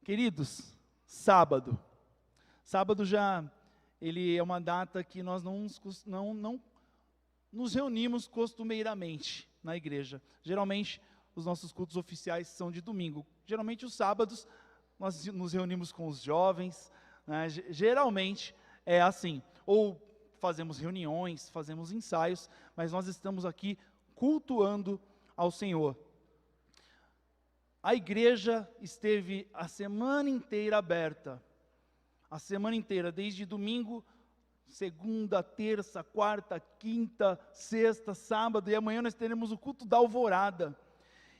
Queridos, sábado. Sábado ele é uma data que nós não nos reunimos costumeiramente na igreja. Geralmente, os nossos cultos oficiais são de domingo. Geralmente, os sábados, nós nos reunimos com os jovens, né? Geralmente é assim. Ou fazemos reuniões, fazemos ensaios, mas nós estamos aqui cultuando ao Senhor. A igreja esteve a semana inteira aberta, a semana inteira, desde domingo, segunda, terça, quarta, quinta, sexta, sábado, e amanhã nós teremos o culto da alvorada.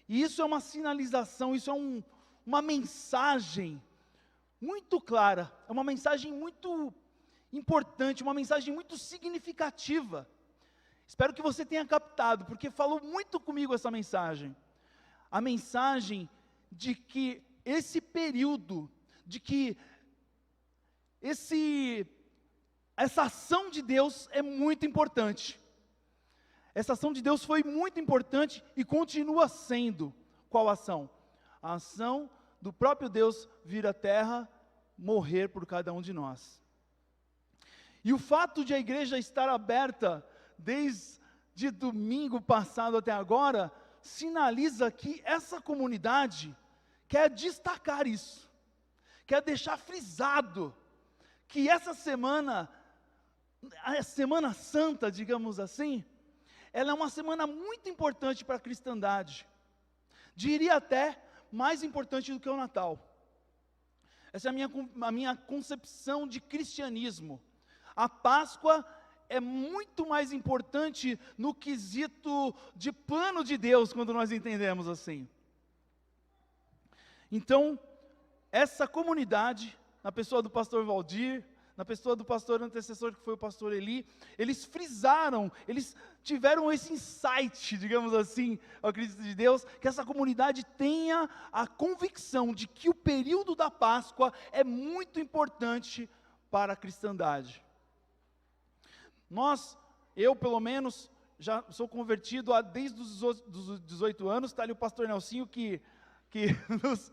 E isso é uma sinalização, isso é uma mensagem muito clara, é uma mensagem muito importante, uma mensagem muito significativa. Espero que você tenha captado, porque falou muito comigo essa mensagem. A mensagem de que esse período, de que essa ação de Deus é muito importante. Essa ação de Deus foi muito importante e continua sendo. Qual ação? A ação do próprio Deus vir à terra, morrer por cada um de nós. E o fato de a igreja estar aberta desde domingo passado até agora, sinaliza que essa comunidade quer destacar isso, quer deixar frisado, que essa semana, a Semana Santa, digamos assim, ela é uma semana muito importante para a cristandade, diria até mais importante do que o Natal. Essa é a minha concepção de cristianismo. A Páscoa é muito mais importante no quesito de plano de Deus, quando nós entendemos assim. Então, essa comunidade, na pessoa do pastor Valdir, na pessoa do pastor antecessor que foi o pastor Eli, eles frisaram, eles tiveram esse insight, digamos assim, ao Cristo de Deus, que essa comunidade tenha a convicção de que o período da Páscoa é muito importante para a cristandade. Eu pelo menos, já sou convertido desde os 18 anos, está ali o pastor Nelsinho que nos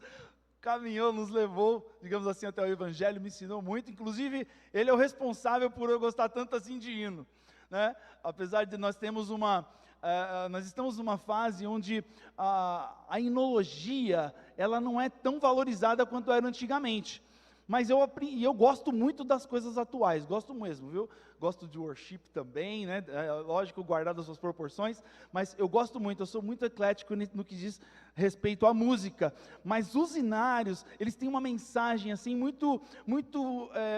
caminhou, nos levou, digamos assim, até o Evangelho, me ensinou muito, inclusive ele é o responsável por eu gostar tanto assim de hino, né? Apesar de nós estamos numa fase onde a hinologia, ela não é tão valorizada quanto era antigamente, mas eu gosto muito das coisas atuais, gosto mesmo, viu? Gosto de worship também, né? Lógico, guardado as suas proporções, mas eu gosto muito, eu sou muito eclético no que diz respeito à música, mas os hinários, eles têm uma mensagem assim muito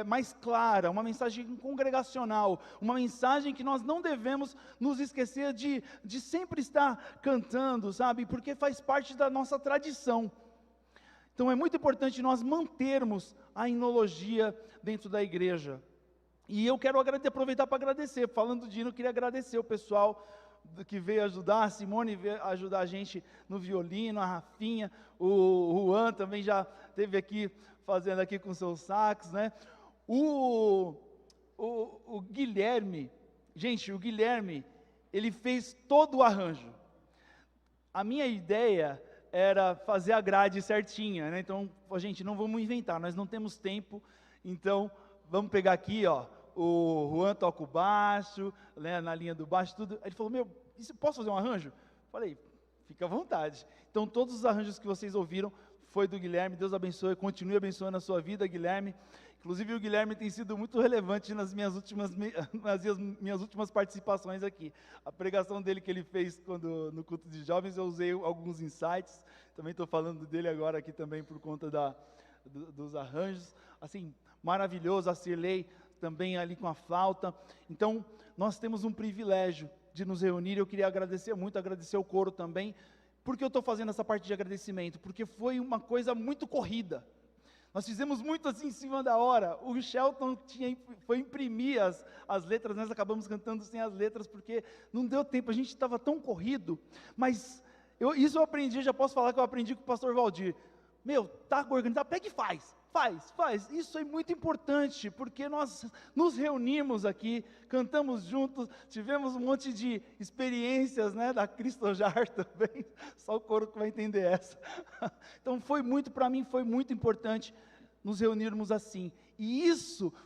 mais clara, uma mensagem congregacional, uma mensagem que nós não devemos nos esquecer de sempre estar cantando, sabe? Porque faz parte da nossa tradição. Então é muito importante nós mantermos a hinologia dentro da igreja. E eu quero aproveitar para agradecer, falando de hino, eu queria agradecer o pessoal que veio ajudar, a Simone veio ajudar a gente no violino, a Rafinha, o Juan também já esteve aqui, fazendo aqui com seus sax, né? O Guilherme, gente, o Guilherme, ele fez todo o arranjo. A minha ideia era fazer a grade certinha, né? Então, gente, não vamos inventar, nós não temos tempo, então, vamos pegar aqui, ó, o Juan toca o baixo, né, na linha do baixo, tudo. Ele falou, posso fazer um arranjo? Falei, fica à vontade. Então, todos os arranjos que vocês ouviram, foi do Guilherme, Deus abençoe, continue abençoando a sua vida, Guilherme. Inclusive, o Guilherme tem sido muito relevante nas minhas últimas participações aqui. A pregação dele que ele fez no culto de jovens, eu usei alguns insights, também estou falando dele agora aqui também por conta dos arranjos, assim, maravilhoso, a Cirlei também ali com a flauta. Então, nós temos um privilégio de nos reunir. Eu queria agradecer muito, agradecer o coro também. Por que eu estou fazendo essa parte de agradecimento? Porque foi uma coisa muito corrida. Nós fizemos muito assim em cima da hora. O Shelton foi imprimir as letras, nós acabamos cantando sem as letras, porque não deu tempo, a gente estava tão corrido. Mas isso eu aprendi, já posso falar que eu aprendi com o pastor Valdir. Tá organizado, pega e faz. Faz. Isso é muito importante, porque nós nos reunimos aqui, cantamos juntos, tivemos um monte de experiências, né, da Cristojar também, só o coro que vai entender essa. Então para mim foi muito importante nos reunirmos assim. E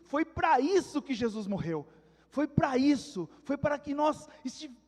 foi para isso que Jesus morreu. Foi para que nós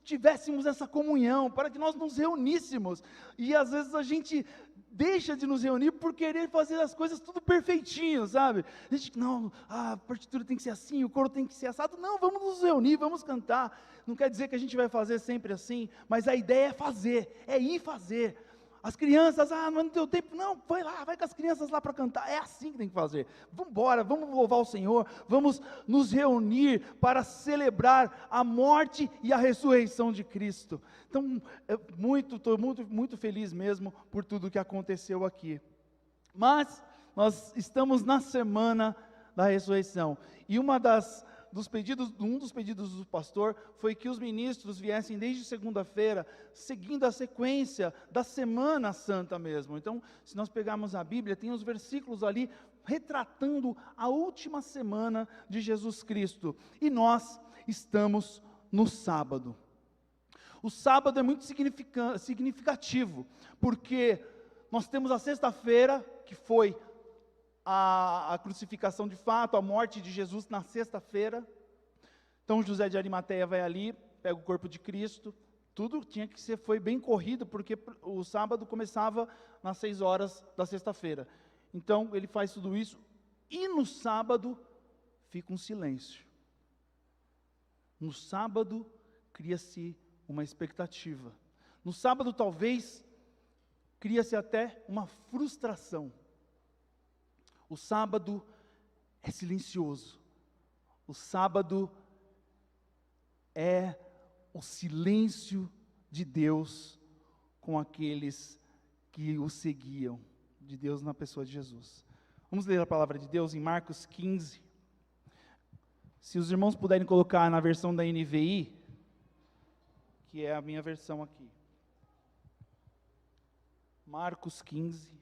tivéssemos essa comunhão, para que nós nos reuníssemos. E às vezes a gente deixa de nos reunir por querer fazer as coisas tudo perfeitinho, sabe? A gente, não, a partitura tem que ser assim, o coro tem que ser assado. Não, vamos nos reunir, vamos cantar. Não quer dizer que a gente vai fazer sempre assim, mas a ideia é fazer, é ir fazer. As crianças, não deu tempo, não, vai com as crianças lá para cantar, é assim que tem que fazer. Vamos embora, vamos louvar o Senhor, vamos nos reunir para celebrar a morte e a ressurreição de Cristo. Então, estou muito feliz mesmo por tudo que aconteceu aqui. Mas, nós estamos na semana da ressurreição, e um dos pedidos do pastor foi que os ministros viessem desde segunda-feira, seguindo a sequência da Semana Santa mesmo. Então, se nós pegarmos a Bíblia, tem os versículos ali retratando a última semana de Jesus Cristo, e nós estamos no sábado. O sábado é muito significativo, porque nós temos a sexta-feira, que foi a crucificação de fato, a morte de Jesus na sexta-feira. Então José de Arimateia vai ali, pega o corpo de Cristo, tudo foi bem corrido, porque o sábado começava nas 6 horas da sexta-feira. Então ele faz tudo isso, e no sábado fica um silêncio. No sábado cria-se uma expectativa. No sábado talvez cria-se até uma frustração. O sábado é silencioso. O sábado é o silêncio de Deus com aqueles que o seguiam, de Deus na pessoa de Jesus. Vamos ler a palavra de Deus em Marcos 15. Se os irmãos puderem colocar na versão da NVI, que é a minha versão aqui. Marcos 15.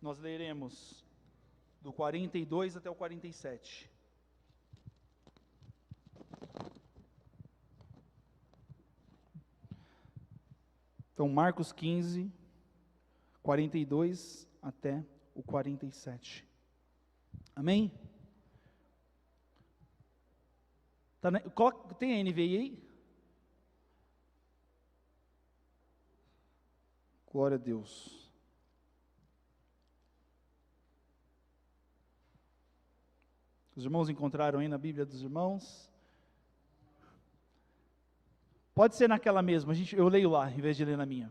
Nós leremos do 42 até o 47. Então, Marcos 15, 42 até o 47. Amém? Tem a NVI aí? Glória a Deus. Os irmãos encontraram aí na Bíblia dos irmãos? Pode ser naquela mesma, eu leio lá, em vez de ler na minha.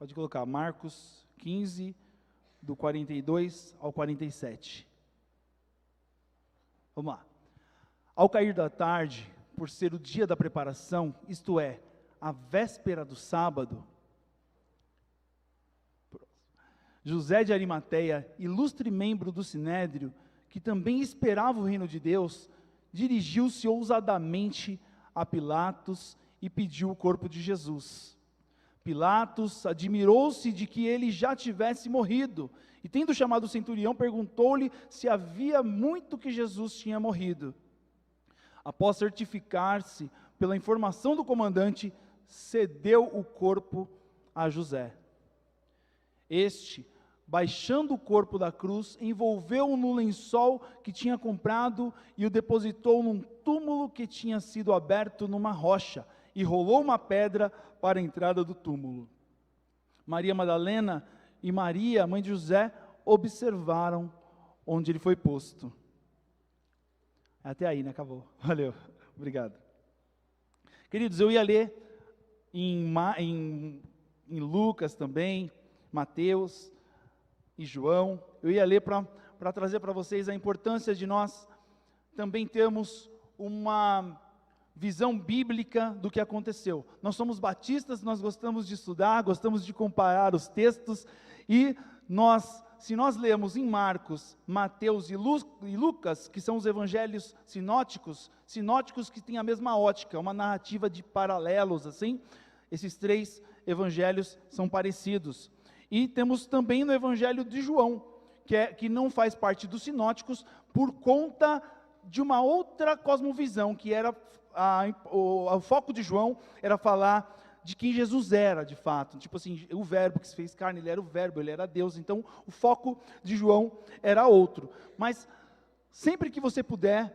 Pode colocar Marcos 15, do 42 ao 47. Vamos lá. Ao cair da tarde, por ser o dia da preparação, isto é, a véspera do sábado, José de Arimateia, ilustre membro do Sinédrio, que também esperava o reino de Deus, dirigiu-se ousadamente a Pilatos e pediu o corpo de Jesus. Pilatos admirou-se de que ele já tivesse morrido, e tendo chamado o centurião, perguntou-lhe se havia muito que Jesus tinha morrido. Após certificar-se pela informação do comandante, cedeu o corpo a José. Este, baixando o corpo da cruz, envolveu-o no lençol que tinha comprado e o depositou num túmulo que tinha sido aberto numa rocha, e rolou uma pedra para a entrada do túmulo. Maria Madalena e Maria, mãe de José, observaram onde ele foi posto. Até aí, né? Acabou. Valeu. Obrigado. Queridos, eu ia ler em Lucas também, Mateus e João. Eu ia ler para trazer para vocês a importância de nós também termos uma visão bíblica do que aconteceu. Nós somos batistas, nós gostamos de estudar, gostamos de comparar os textos, e nós se nós lemos em Marcos, Mateus e Lucas, que são os evangelhos sinóticos que têm a mesma ótica, uma narrativa de paralelos, assim, esses 3 evangelhos são parecidos. E temos também no evangelho de João, que não faz parte dos sinóticos, por conta de uma outra cosmovisão, que era, o foco de João era falar de quem Jesus era, de fato, tipo assim, o verbo que se fez carne, ele era o verbo, ele era Deus, então o foco de João era outro. Mas sempre que você puder,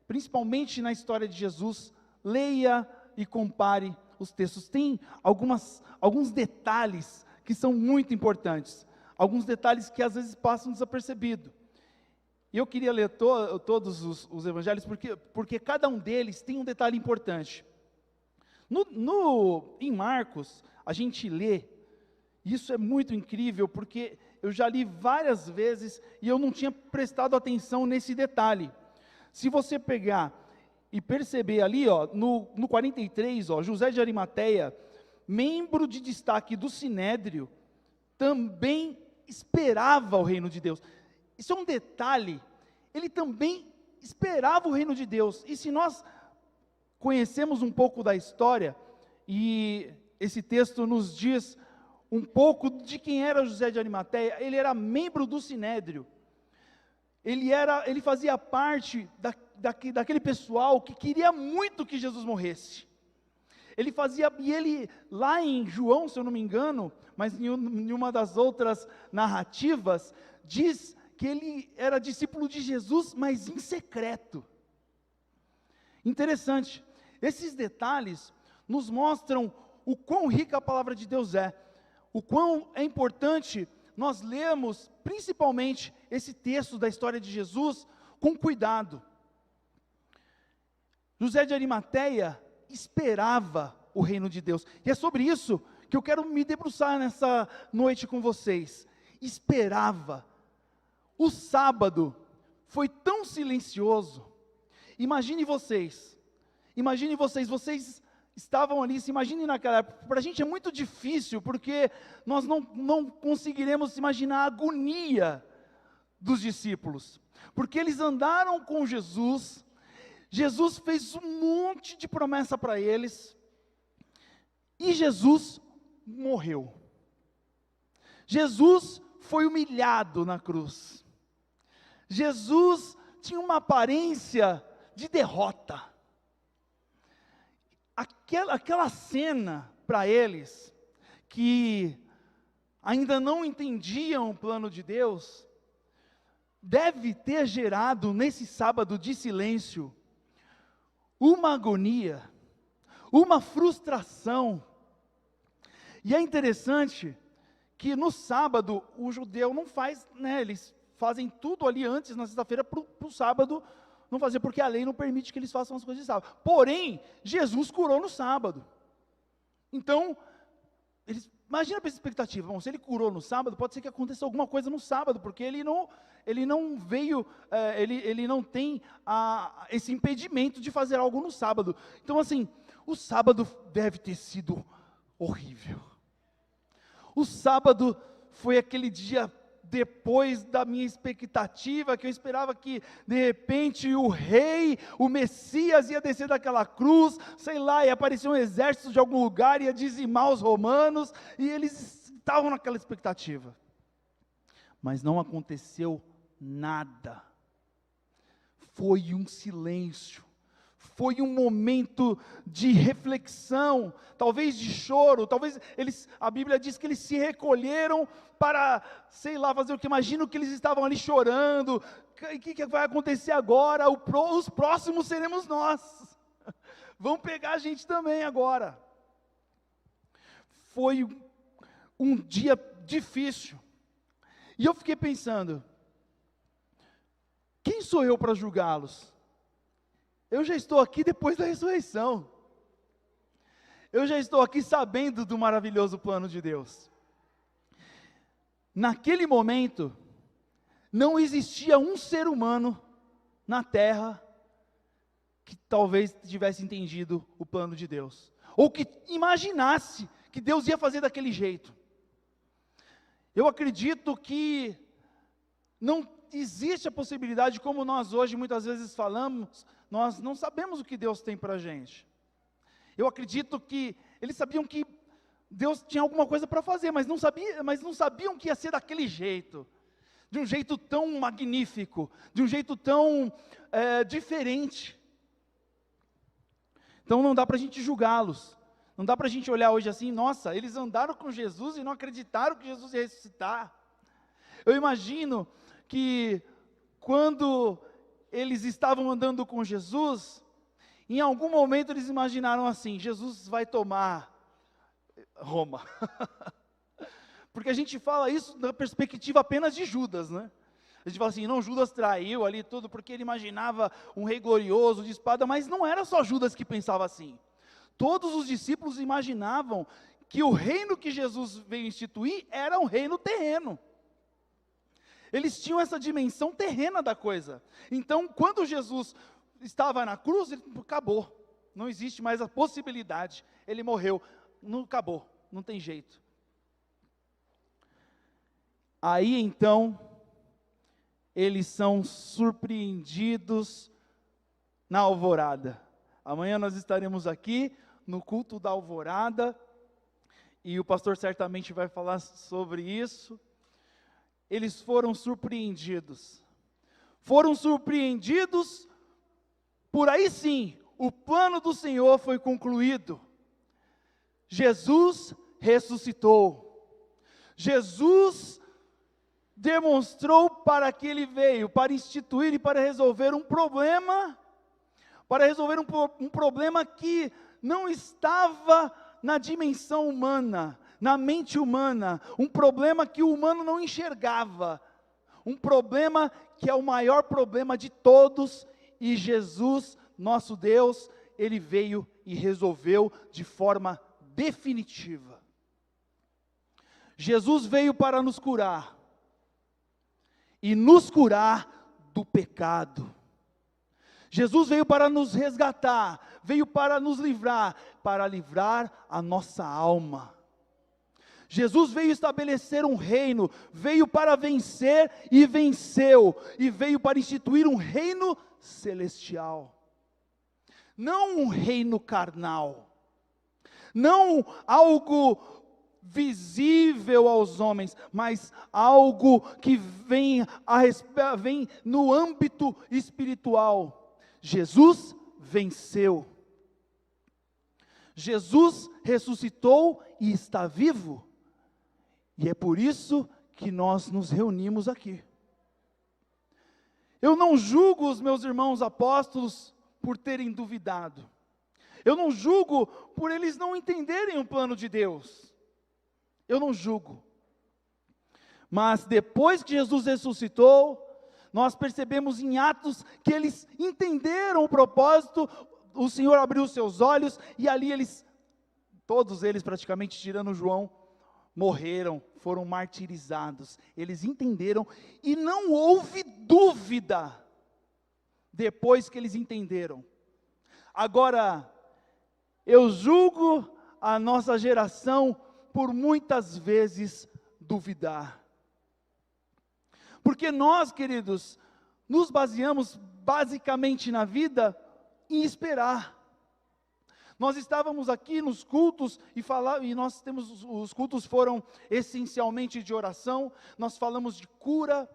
principalmente na história de Jesus, leia e compare os textos. Tem alguns detalhes que são muito importantes, alguns detalhes que às vezes passam desapercebidos. E eu queria ler todos os evangelhos, porque cada um deles tem um detalhe importante. Em Marcos, a gente lê, e isso é muito incrível, porque eu já li várias vezes, e eu não tinha prestado atenção nesse detalhe. Se você pegar e perceber ali, ó, no 43, ó, José de Arimateia, membro de destaque do Sinédrio, também esperava o reino de Deus. Isso é um detalhe, ele também esperava o reino de Deus. E se nós conhecemos um pouco da história, e esse texto nos diz um pouco de quem era José de Arimateia. Ele era membro do Sinédrio, ele fazia parte daquele pessoal que queria muito que Jesus morresse. Ele lá em João, se eu não me engano, mas em uma das outras narrativas, diz que ele era discípulo de Jesus, mas em secreto. Interessante, esses detalhes nos mostram o quão rica a palavra de Deus é, o quão é importante nós lermos, principalmente, esse texto da história de Jesus, com cuidado. José de Arimateia esperava o reino de Deus, e é sobre isso que eu quero me debruçar nessa noite com vocês. Esperava. O sábado foi tão silencioso. Imagine vocês estavam ali, se imaginem naquela época. Para a gente é muito difícil, porque nós não conseguiremos imaginar a agonia dos discípulos, porque eles andaram com Jesus, Jesus fez um monte de promessa para eles, e Jesus morreu. Jesus foi humilhado na cruz. Jesus tinha uma aparência de derrota. Aquela cena para eles, que ainda não entendiam o plano de Deus, deve ter gerado nesse sábado de silêncio, uma agonia, uma frustração. E é interessante que no sábado o judeu não faz, eles fazem tudo ali antes, na sexta-feira, para o sábado não fazer, porque a lei não permite que eles façam as coisas de sábado. Porém, Jesus curou no sábado. Então, imagina a expectativa, bom, se ele curou no sábado, pode ser que aconteça alguma coisa no sábado, porque ele não veio, ele não tem esse impedimento de fazer algo no sábado. Então assim, o sábado deve ter sido horrível. O sábado foi aquele dia depois da minha expectativa, que eu esperava que de repente o rei, o Messias ia descer daquela cruz, sei lá, ia aparecer um exército de algum lugar, ia dizimar os romanos, e eles estavam naquela expectativa. Mas não aconteceu nada. Foi um silêncio. Foi um momento de reflexão, talvez de choro, talvez a Bíblia diz que eles se recolheram para, sei lá, fazer o que, imagino que eles estavam ali chorando, o que vai acontecer agora, os próximos seremos nós, vão pegar a gente também agora. Foi um dia difícil, e eu fiquei pensando, quem sou eu para julgá-los? Eu já estou aqui depois da ressurreição. Eu já estou aqui sabendo do maravilhoso plano de Deus. Naquele momento, não existia um ser humano na terra que talvez tivesse entendido o plano de Deus, ou que imaginasse que Deus ia fazer daquele jeito. Eu acredito que Não existe a possibilidade, como nós hoje muitas vezes falamos, nós não sabemos o que Deus tem para a gente. Eu acredito que eles sabiam que Deus tinha alguma coisa para fazer, mas não sabiam que ia ser daquele jeito, de um jeito tão magnífico, de um jeito tão diferente. Então não dá para a gente julgá-los, não dá para a gente olhar hoje assim, nossa, eles andaram com Jesus e não acreditaram que Jesus ia ressuscitar. Eu imagino que quando eles estavam andando com Jesus, em algum momento eles imaginaram assim, Jesus vai tomar Roma. Porque a gente fala isso da perspectiva apenas de Judas, né? A gente fala assim, não, Judas traiu ali tudo, porque ele imaginava um rei glorioso de espada, mas não era só Judas que pensava assim. Todos os discípulos imaginavam que o reino que Jesus veio instituir era um reino terreno. Eles tinham essa dimensão terrena da coisa. Então, quando Jesus estava na cruz, ele acabou. Não existe mais a possibilidade. Ele morreu. Não acabou. Não tem jeito. Aí, então, eles são surpreendidos na alvorada. Amanhã nós estaremos aqui no culto da alvorada. E o pastor certamente vai falar sobre isso. Eles foram surpreendidos. Foram surpreendidos, por aí sim, o plano do Senhor foi concluído. Jesus ressuscitou. Jesus demonstrou para que ele veio, para instituir e para resolver um problema, um problema que não estava na dimensão humana, na mente humana, um problema que o humano não enxergava, um problema que é o maior problema de todos, e Jesus, nosso Deus, ele veio e resolveu de forma definitiva. Jesus veio para nos curar, e nos curar do pecado. Jesus veio para nos resgatar, veio para nos livrar, para livrar a nossa alma. Jesus veio estabelecer um reino, veio para vencer e venceu, e veio para instituir um reino celestial. Não um reino carnal, não algo visível aos homens, mas algo que vem no âmbito espiritual. Jesus venceu. Jesus ressuscitou e está vivo. E é por isso que nós nos reunimos aqui. Eu não julgo os meus irmãos apóstolos por terem duvidado. Eu não julgo por eles não entenderem o plano de Deus. Eu não julgo. Mas depois que Jesus ressuscitou, nós percebemos em Atos que eles entenderam o propósito, o Senhor abriu os seus olhos, e ali todos eles praticamente, tirando João, morreram, foram martirizados. Eles entenderam e não houve dúvida depois que eles entenderam. Agora, eu julgo a nossa geração por muitas vezes duvidar. Porque nós, queridos, nos baseamos basicamente na vida em esperar. Nós estávamos aqui nos cultos os cultos foram essencialmente de oração, nós falamos de cura,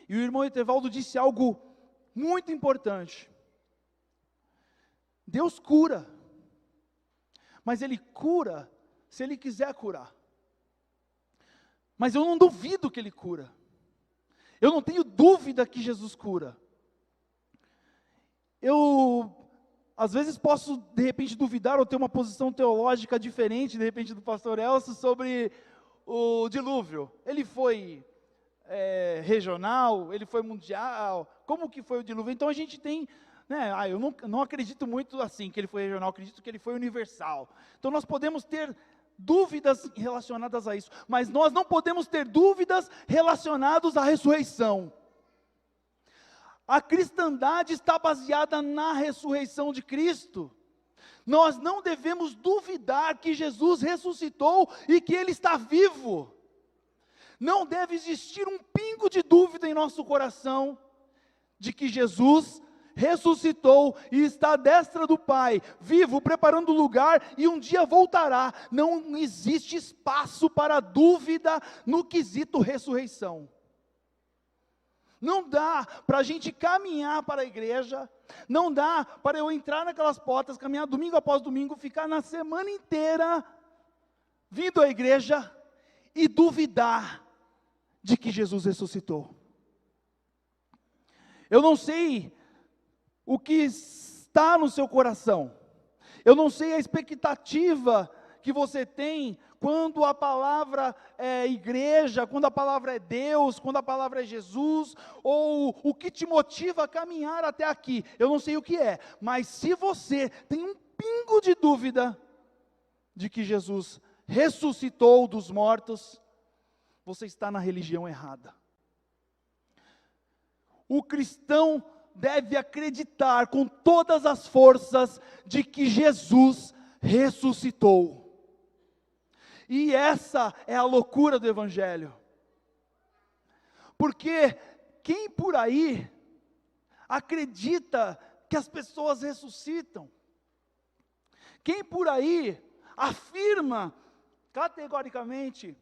e o irmão Etevaldo disse algo muito importante. Deus cura, mas Ele cura se Ele quiser curar. Mas eu não duvido que Ele cura. Eu não tenho dúvida que Jesus cura. Eu às vezes posso, de repente, duvidar ou ter uma posição teológica diferente, de repente, do pastor Elcio, sobre o dilúvio. Ele foi regional, ele foi mundial, como que foi o dilúvio? Então a gente tem, eu não acredito muito assim, que ele foi regional, acredito que ele foi universal. Então nós podemos ter dúvidas relacionadas a isso, mas nós não podemos ter dúvidas relacionadas à ressurreição. A cristandade está baseada na ressurreição de Cristo. Nós não devemos duvidar que Jesus ressuscitou e que Ele está vivo. Não deve existir um pingo de dúvida em nosso coração de que Jesus ressuscitou e está à destra do Pai, vivo, preparando lugar e um dia voltará. Não existe espaço para dúvida no quesito ressurreição. Não dá para a gente caminhar para a igreja, não dá para eu entrar naquelas portas, caminhar domingo após domingo, ficar na semana inteira vindo à igreja e duvidar de que Jesus ressuscitou. Eu não sei o que está no seu coração, eu não sei a expectativa que você tem quando a palavra é igreja, quando a palavra é Deus, quando a palavra é Jesus, ou o que te motiva a caminhar até aqui, eu não sei o que é, mas se você tem um pingo de dúvida de que Jesus ressuscitou dos mortos, você está na religião errada. O cristão deve acreditar com todas as forças de que Jesus ressuscitou. E essa é a loucura do Evangelho. Porque quem por aí acredita que as pessoas ressuscitam? Quem por aí afirma categoricamente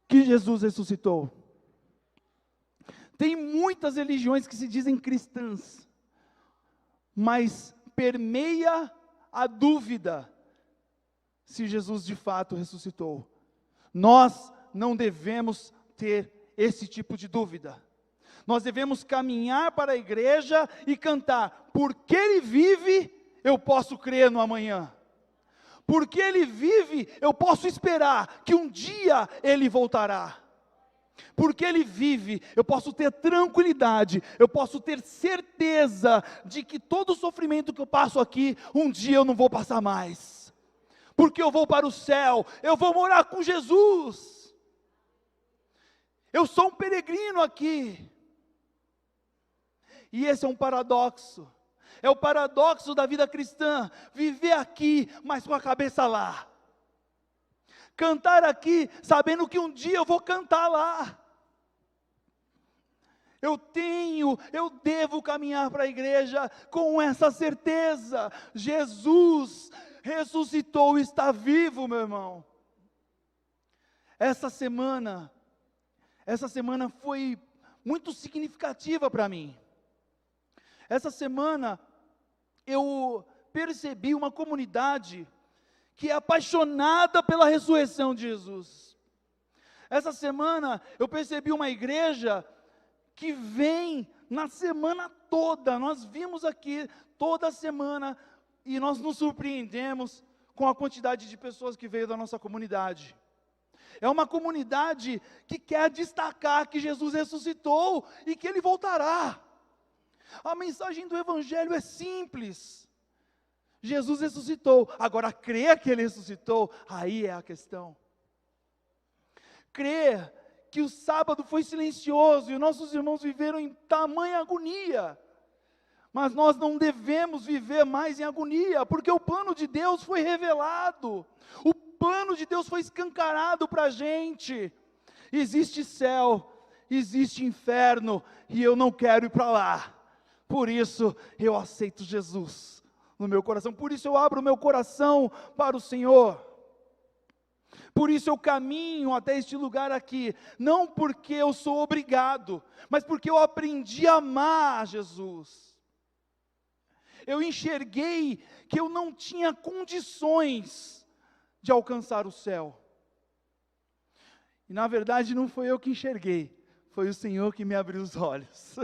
que Jesus ressuscitou? Tem muitas religiões que se dizem cristãs, mas permeia a dúvida se Jesus de fato ressuscitou. Nós não devemos ter esse tipo de dúvida. Nós devemos caminhar para a igreja e cantar: porque Ele vive, eu posso crer no amanhã. Porque Ele vive, eu posso esperar que um dia Ele voltará. Porque Ele vive, eu posso ter tranquilidade, eu posso ter certeza de que todo o sofrimento que eu passo aqui, um dia eu não vou passar mais. Porque eu vou para o céu, eu vou morar com Jesus. Eu sou um peregrino aqui. E esse é um paradoxo. É o paradoxo da vida cristã, viver aqui, mas com a cabeça lá. Cantar aqui, sabendo que um dia eu vou cantar lá. Eu devo caminhar para a igreja com essa certeza. Jesus ressuscitou, está vivo, meu irmão. Essa semana foi muito significativa para mim. Essa semana eu percebi uma comunidade que é apaixonada pela ressurreição de Jesus. Essa semana eu percebi uma igreja que vem na semana toda. Nós vimos aqui toda semana e nós nos surpreendemos com a quantidade de pessoas que veio da nossa comunidade. É uma comunidade que quer destacar que Jesus ressuscitou e que Ele voltará. A mensagem do Evangelho é simples. Jesus ressuscitou, agora crer que Ele ressuscitou, aí é a questão. Crer que o sábado foi silencioso e nossos irmãos viveram em tamanha agonia. Mas nós não devemos viver mais em agonia, porque o plano de Deus foi revelado, o plano de Deus foi escancarado para a gente. Existe céu, existe inferno, e eu não quero ir para lá. Por isso eu aceito Jesus no meu coração, por isso eu abro o meu coração para o Senhor. Por isso eu caminho até este lugar aqui, não porque eu sou obrigado, mas porque eu aprendi a amar Jesus. Eu enxerguei que eu não tinha condições de alcançar o céu. E na verdade não foi eu que enxerguei, foi o Senhor que me abriu os olhos.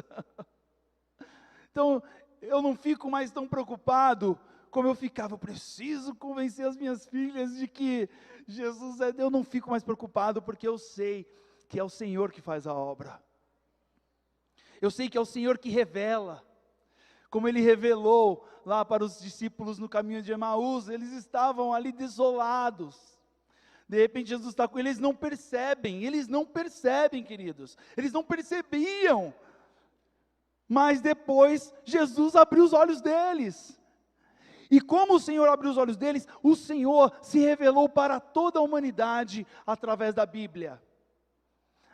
Então, eu não fico mais tão preocupado como eu ficava. Eu preciso convencer as minhas filhas de que Jesus é Deus. Eu não fico mais preocupado, porque eu sei que é o Senhor que faz a obra. Eu sei que é o Senhor que revela. Como Ele revelou lá para os discípulos no caminho de Emaús, eles estavam ali desolados. De repente Jesus está com eles, eles não percebem, queridos. Eles não percebiam. Mas depois Jesus abriu os olhos deles. E como o Senhor abriu os olhos deles, o Senhor se revelou para toda a humanidade através da Bíblia.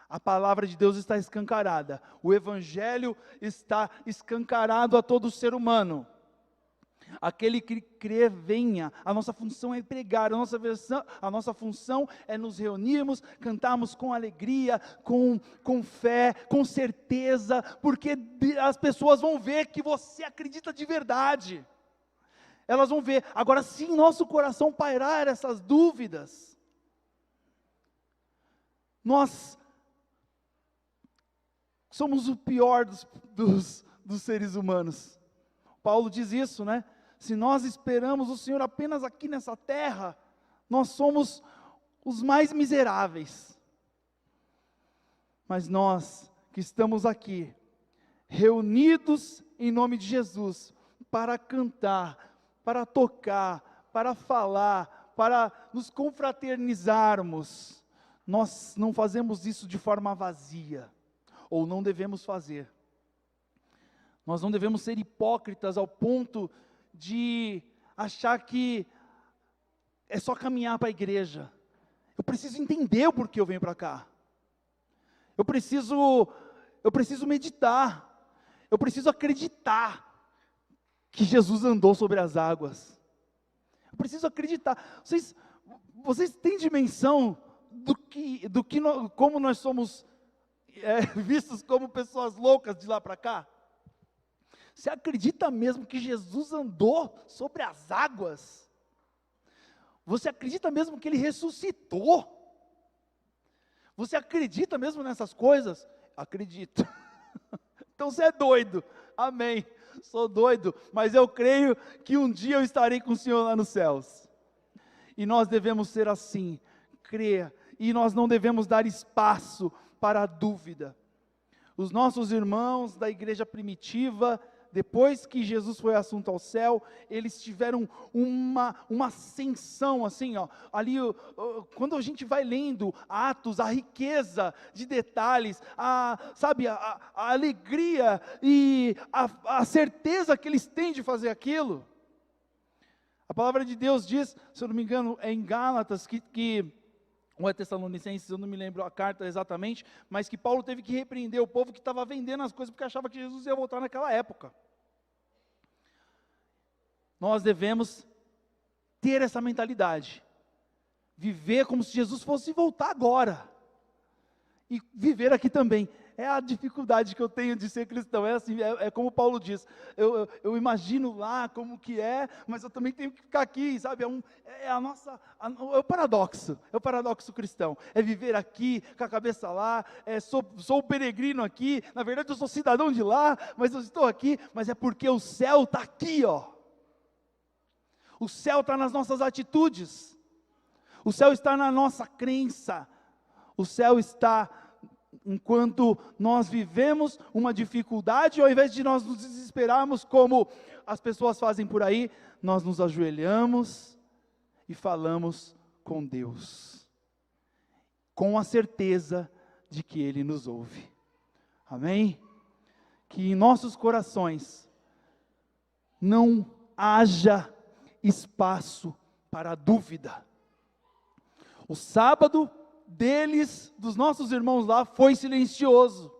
A palavra de Deus está escancarada. O Evangelho está escancarado a todo ser humano. Aquele que crê, venha. A nossa função é pregar, a nossa função é nos reunirmos, cantarmos com alegria, com fé, com certeza, porque as pessoas vão ver que você acredita de verdade. Elas vão ver. Agora, se em nosso coração pairar essas dúvidas, nós somos o pior dos seres humanos. Paulo diz isso, né? Se nós esperamos o Senhor apenas aqui nessa terra, nós somos os mais miseráveis. Mas nós que estamos aqui, reunidos em nome de Jesus, para cantar, para tocar, para falar, para nos confraternizarmos, nós não fazemos isso de forma vazia, ou não devemos fazer. Nós não devemos ser hipócritas ao ponto de achar que é só caminhar para a igreja. Eu preciso entender o porquê eu venho para cá. Eu preciso meditar. Eu preciso acreditar que Jesus andou sobre as águas. Eu preciso acreditar. Vocês têm dimensão como nós somos vistos como pessoas loucas de lá para cá? Você acredita mesmo que Jesus andou sobre as águas? Você acredita mesmo que Ele ressuscitou? Você acredita mesmo nessas coisas? Acredito. Então você é doido. Amém. Sou doido, mas eu creio que um dia eu estarei com o Senhor lá nos céus. E nós devemos ser assim, crer, e nós não devemos dar espaço para a dúvida. Os nossos irmãos da igreja primitiva, depois que Jesus foi assunto ao céu, eles tiveram uma ascensão, assim, ali, quando a gente vai lendo Atos, a riqueza de detalhes, a alegria e a certeza que eles têm de fazer aquilo. A palavra de Deus diz, se eu não me engano, é em Gálatas, ou é Tessalonicenses, eu não me lembro a carta exatamente, mas que Paulo teve que repreender o povo que estava vendendo as coisas, porque achava que Jesus ia voltar naquela época. Nós devemos ter essa mentalidade, viver como se Jesus fosse voltar agora, e viver aqui também. É a dificuldade que eu tenho de ser cristão, é assim, é como Paulo diz, eu imagino lá como que é, mas eu também tenho que ficar aqui, sabe, é o paradoxo cristão, é viver aqui, com a cabeça lá, sou peregrino aqui, na verdade eu sou cidadão de lá, mas eu estou aqui, mas é porque o céu está aqui, o céu está nas nossas atitudes, o céu está na nossa crença, o céu está enquanto nós vivemos uma dificuldade, ao invés de nós nos desesperarmos como as pessoas fazem por aí, nós nos ajoelhamos e falamos com Deus, com a certeza de que Ele nos ouve. Amém? Que em nossos corações não haja espaço para dúvida. O sábado dos nossos irmãos lá, foi silencioso,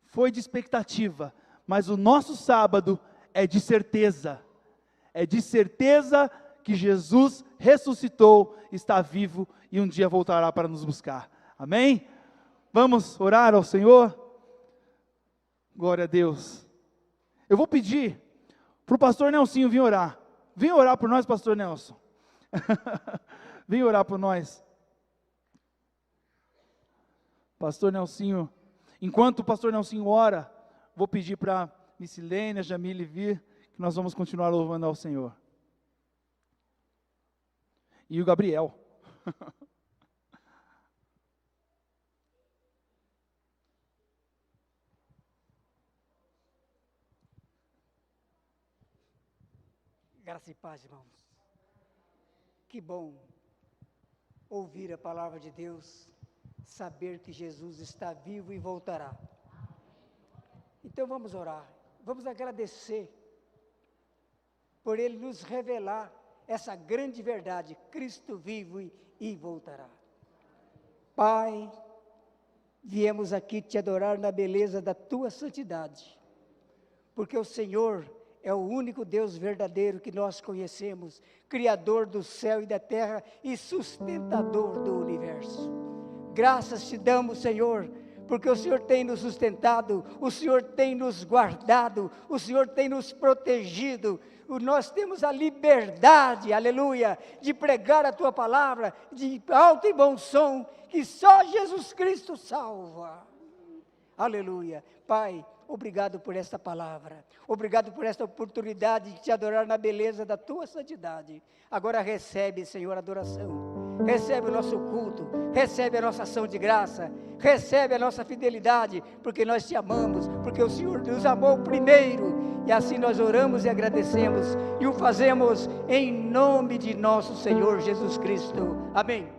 foi de expectativa, mas o nosso sábado é de certeza que Jesus ressuscitou, está vivo e um dia voltará para nos buscar. Amém? Vamos orar ao Senhor? Glória a Deus. Eu vou pedir para o pastor Nelsinho vir orar. Vem orar por nós, pastor Nelson. Vem orar por nós. Pastor Nelsinho, enquanto o pastor Nelsinho ora, vou pedir para Missilênia, Jamile vir, que nós vamos continuar louvando ao Senhor. E o Gabriel. Graça e paz, irmãos. Que bom ouvir a palavra de Deus, saber que Jesus está vivo e voltará. Então vamos orar, vamos agradecer por Ele nos revelar essa grande verdade, Cristo vivo e voltará. Pai, viemos aqui te adorar na beleza da tua santidade, porque o Senhor é o único Deus verdadeiro que nós conhecemos, Criador do céu e da terra e sustentador do universo. Graças te damos, Senhor, porque o Senhor tem nos sustentado, o Senhor tem nos guardado, o Senhor tem nos protegido. Nós temos a liberdade, aleluia, de pregar a tua palavra, de alto e bom som, que só Jesus Cristo salva. Aleluia. Pai, obrigado por esta palavra, obrigado por esta oportunidade de te adorar na beleza da tua santidade. Agora recebe, Senhor, a adoração, recebe o nosso culto, recebe a nossa ação de graça, recebe a nossa fidelidade, porque nós te amamos, porque o Senhor nos amou primeiro, e assim nós oramos e agradecemos, e o fazemos em nome de nosso Senhor Jesus Cristo. Amém.